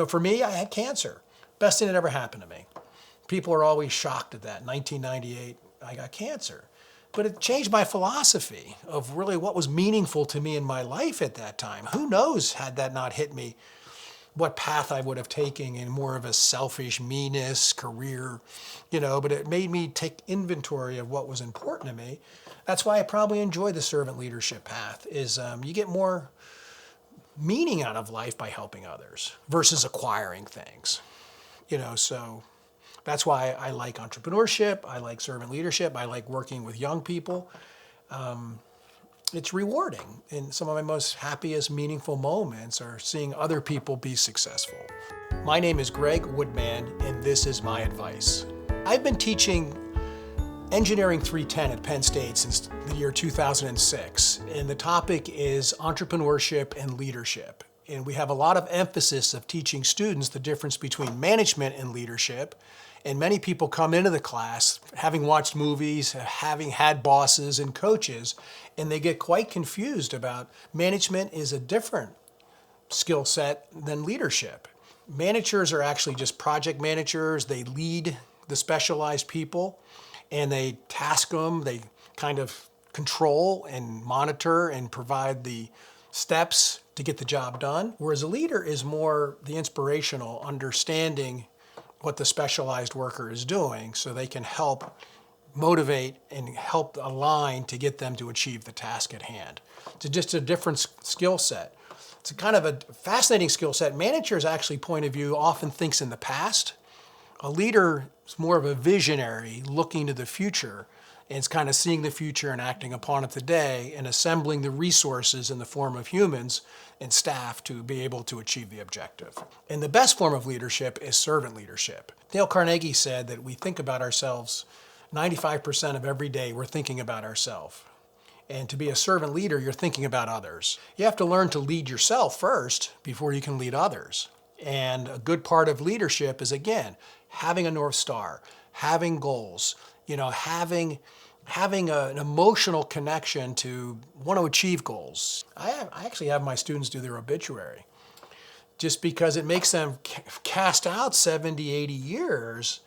For me, I had cancer. Best thing that ever happened to me. People are always shocked at that. 1998, I got cancer. But it changed my philosophy of really what was meaningful to me in my life at that time. Who knows, had that not hit me, what path I would have taken in more of a selfish meanness career, but it made me take inventory of what was important to me. That's why I probably enjoy the servant leadership path, is you get more meaning out of life by helping others versus acquiring things. So that's why I like entrepreneurship, I like servant leadership, I like working with young people. It's rewarding, and some of my most happiest, meaningful moments are seeing other people be successful. My name is Greg Woodman, and this is my advice. I've been teaching Engineering 310 at Penn State since the year 2006, and the topic is entrepreneurship and leadership. And we have a lot of emphasis of teaching students the difference between management and leadership. And many people come into the class having watched movies, having had bosses and coaches, and they get quite confused about management is a different skill set than leadership. Managers are actually just project managers. They lead the specialized people and they task them. They kind of control and monitor and provide the steps to get the job done. Whereas a leader is more the inspirational, understanding what the specialized worker is doing so they can help motivate and help align to get them to achieve the task at hand. It's just a different skill set. It's a kind of a fascinating skill set. Managers actually point of view often thinks in the past. A leader is more of a visionary looking to the future, and it's kind of seeing the future and acting upon it today and assembling the resources in the form of humans and staff to be able to achieve the objective. And the best form of leadership is servant leadership. Dale Carnegie said that we think about ourselves 95% of every day. We're thinking about ourselves. And to be a servant leader, you're thinking about others. You have to learn to lead yourself first before you can lead others. And a good part of leadership is, again, having a North Star, having goals, having an emotional connection to want to achieve goals. I actually have my students do their obituary just because it makes them cast out 70, 80 years.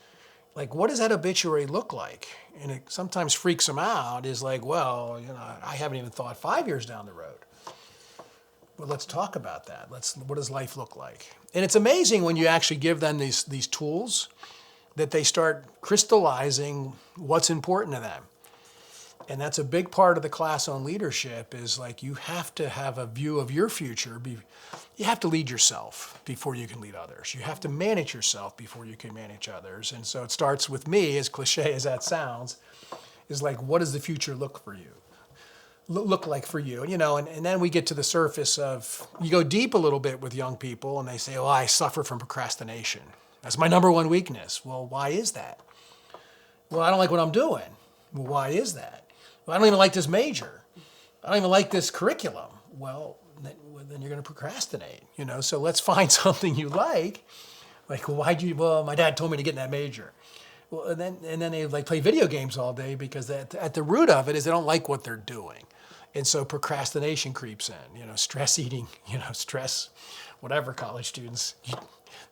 Like, what does that obituary look like? And it sometimes freaks them out, is like, well, I haven't even thought 5 years down the road. Well, let's talk about that. What does life look like? And it's amazing when you actually give them these tools that they start crystallizing what's important to them. And that's a big part of the class on leadership, is like you have to have a view of your future. You have to lead yourself before you can lead others. You have to manage yourself before you can manage others. And so it starts with me, as cliche as that sounds, is like, what does the future look like for you? And then we get to the surface of, you go deep a little bit with young people and they say, oh, I suffer from procrastination. That's my number one weakness. Well, why is that? Well, I don't like what I'm doing. Well, why is that? Well, I don't even like this major. I don't even like this curriculum. Well, then you're going to procrastinate, So let's find something you like. Like, well, my dad told me to get in that major. Well, and then they play video games all day because at the root of it is they don't like what they're doing. And so procrastination creeps in, stress eating, stress, whatever college students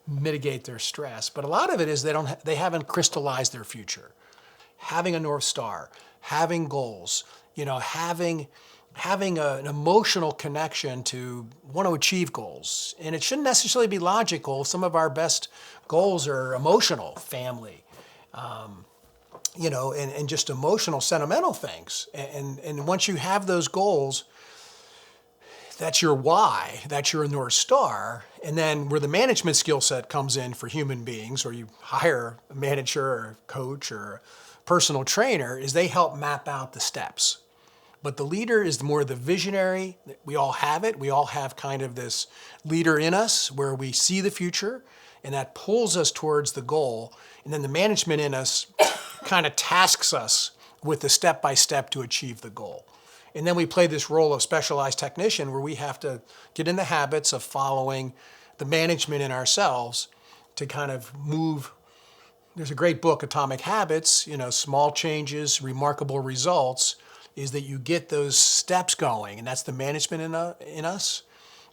mitigate their stress. But a lot of it is they haven't crystallized their future. Having a North Star, having goals, having an emotional connection to want to achieve goals. And it shouldn't necessarily be logical. Some of our best goals are emotional, family, and just emotional, sentimental things. And once you have those goals, that's your why, that's your North Star. And then where the management skill set comes in for human beings, or you hire a manager or a coach or a personal trainer, is they help map out the steps. But the leader is more the visionary. We all have it. We all have kind of this leader in us where we see the future and that pulls us towards the goal. And then the management in us kind of tasks us with the step-by-step to achieve the goal. And then we play this role of specialized technician where we have to get in the habits of following the management in ourselves to kind of move. There's a great book, Atomic Habits, small changes, remarkable results, is that you get those steps going, and that's the management in us.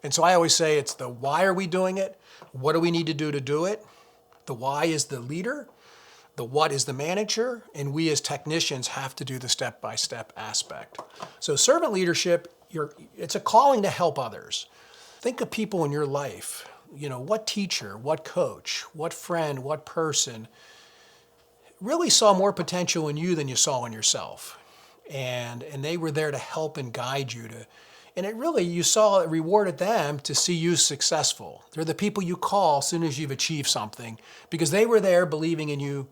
And so I always say it's the why are we doing it? What do we need to do it? The why is the leader, the what is the manager, and we as technicians have to do the step-by-step aspect. So servant leadership, it's a calling to help others. Think of people in your life. What teacher, what coach, what friend, what person really saw more potential in you than you saw in yourself. And they were there to help and guide you and you saw it rewarded them to see you successful. They're the people you call as soon as you've achieved something because they were there believing in you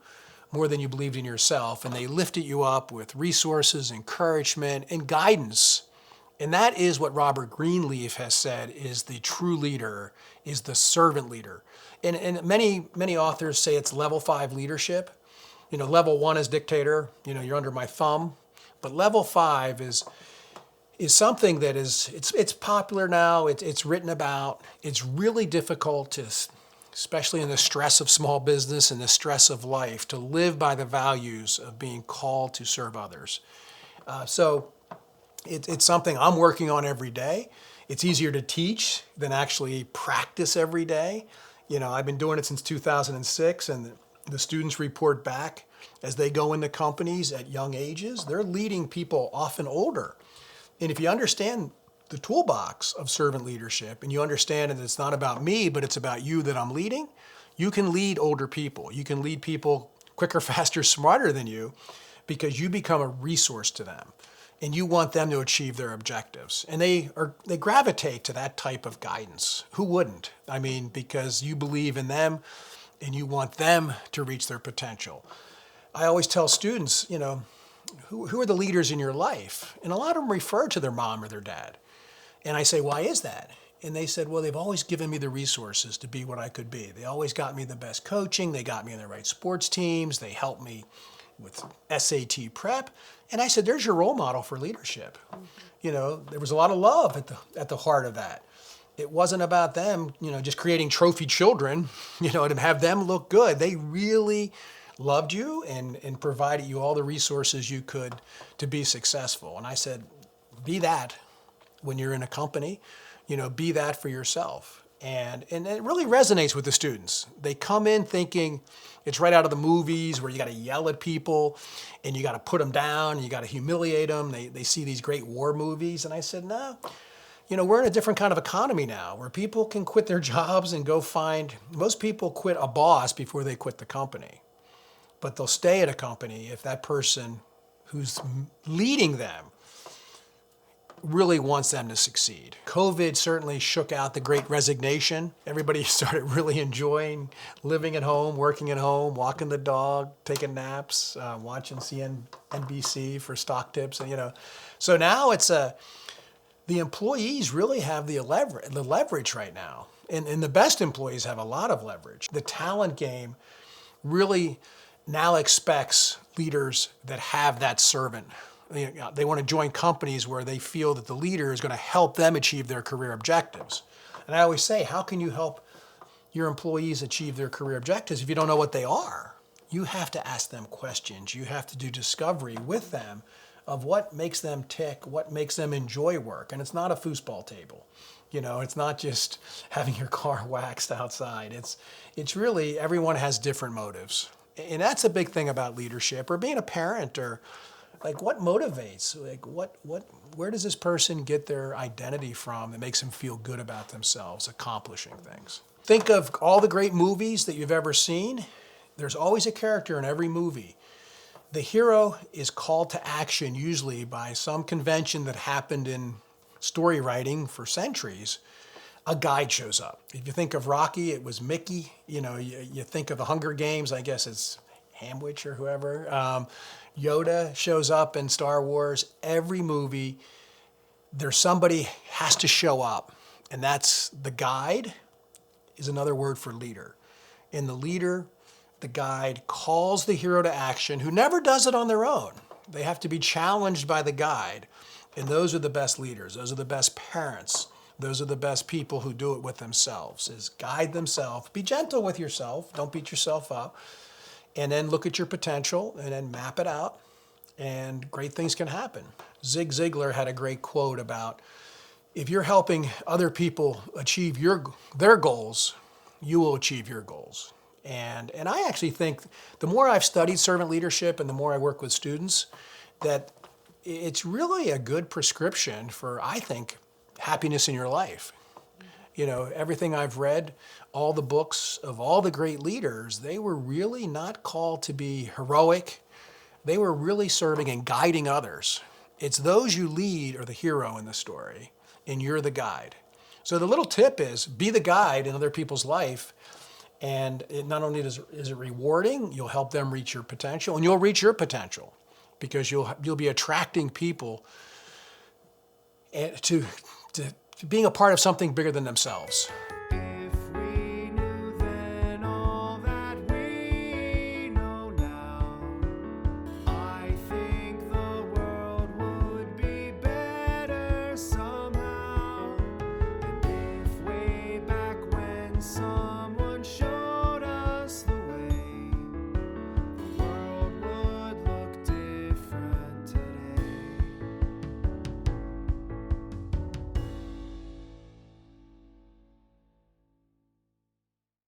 more than you believed in yourself. And they lifted you up with resources, encouragement, and guidance. And that is what Robert Greenleaf has said is the true leader, is the servant leader. And many authors say it's level 5 leadership. Level 1 is dictator, you're under my thumb. But level 5 is something that it's popular now, it's written about. It's really difficult to, especially in the stress of small business and the stress of life, to live by the values of being called to serve others. So it's something I'm working on every day. It's easier to teach than actually practice every day. I've been doing it since 2006, and the students report back as they go into companies at young ages. They're leading people often older. And if you understand the toolbox of servant leadership and you understand that it's not about me, but it's about you that I'm leading, you can lead older people. You can lead people quicker, faster, smarter than you because you become a resource to them and you want them to achieve their objectives. And they gravitate to that type of guidance. Who wouldn't? Because you believe in them and you want them to reach their potential. I always tell students, who are the leaders in your life? And a lot of them refer to their mom or their dad. And I say, why is that? And they said, well, they've always given me the resources to be what I could be. They always got me the best coaching. They got me in the right sports teams. They helped me with SAT prep. And I said, there's your role model for leadership. There was a lot of love at the heart of that. It wasn't about them, just creating trophy children, to have them look good. They really loved you and provided you all the resources you could to be successful. And I said, be that when you're in a company, be that for yourself. And it really resonates with the students. They come in thinking it's right out of the movies where you got to yell at people and you got to put them down and you got to humiliate them. They see these great war movies. And I said, no, we're in a different kind of economy now where people can quit their jobs and most people quit a boss before they quit the company. But they'll stay at a company if that person who's leading them really wants them to succeed. COVID certainly shook out the great resignation. Everybody started really enjoying living at home, working at home, walking the dog, taking naps, watching CNBC for stock tips. So now the employees really have the leverage right now. And the best employees have a lot of leverage. The talent game really now expects leaders that have that servant. They want to join companies where they feel that the leader is going to help them achieve their career objectives. And I always say, how can you help your employees achieve their career objectives if you don't know what they are? You have to ask them questions. You have to do discovery with them of what makes them tick, what makes them enjoy work. And it's not a foosball table. It's not just having your car waxed outside. It's really everyone has different motives. And that's a big thing about leadership or being a parent or what motivates, where does this person get their identity from that makes them feel good about themselves, accomplishing things? Think of all the great movies that you've ever seen. There's always a character in every movie. The hero is called to action usually by some convention that happened in story writing for centuries. A guide shows up. If you think of Rocky, it was Mickey. You think of the Hunger Games, I guess it's Hamwich or whoever. Yoda shows up in Star Wars. Every movie, there's somebody has to show up. And that's the guide is another word for leader. And the leader, the guide, calls the hero to action who never does it on their own. They have to be challenged by the guide. And those are the best leaders. Those are the best parents. Those are the best people who do it with themselves, is guide themselves. Be gentle with yourself. Don't beat yourself up. And then look at your potential and then map it out. And great things can happen. Zig Ziglar had a great quote about if you're helping other people achieve their goals, you will achieve your goals. And I actually think the more I've studied servant leadership and the more I work with students, that it's really a good prescription for, I think, happiness in your life. You know, everything I've read, all the books of all the great leaders, they were really not called to be heroic. They were really serving and guiding others. It's those you lead are the hero in the story, and you're the guide. So the little tip is be the guide in other people's life. And it not only is it rewarding, you'll help them reach your potential, and you'll reach your potential because you'll be attracting people to being a part of something bigger than themselves.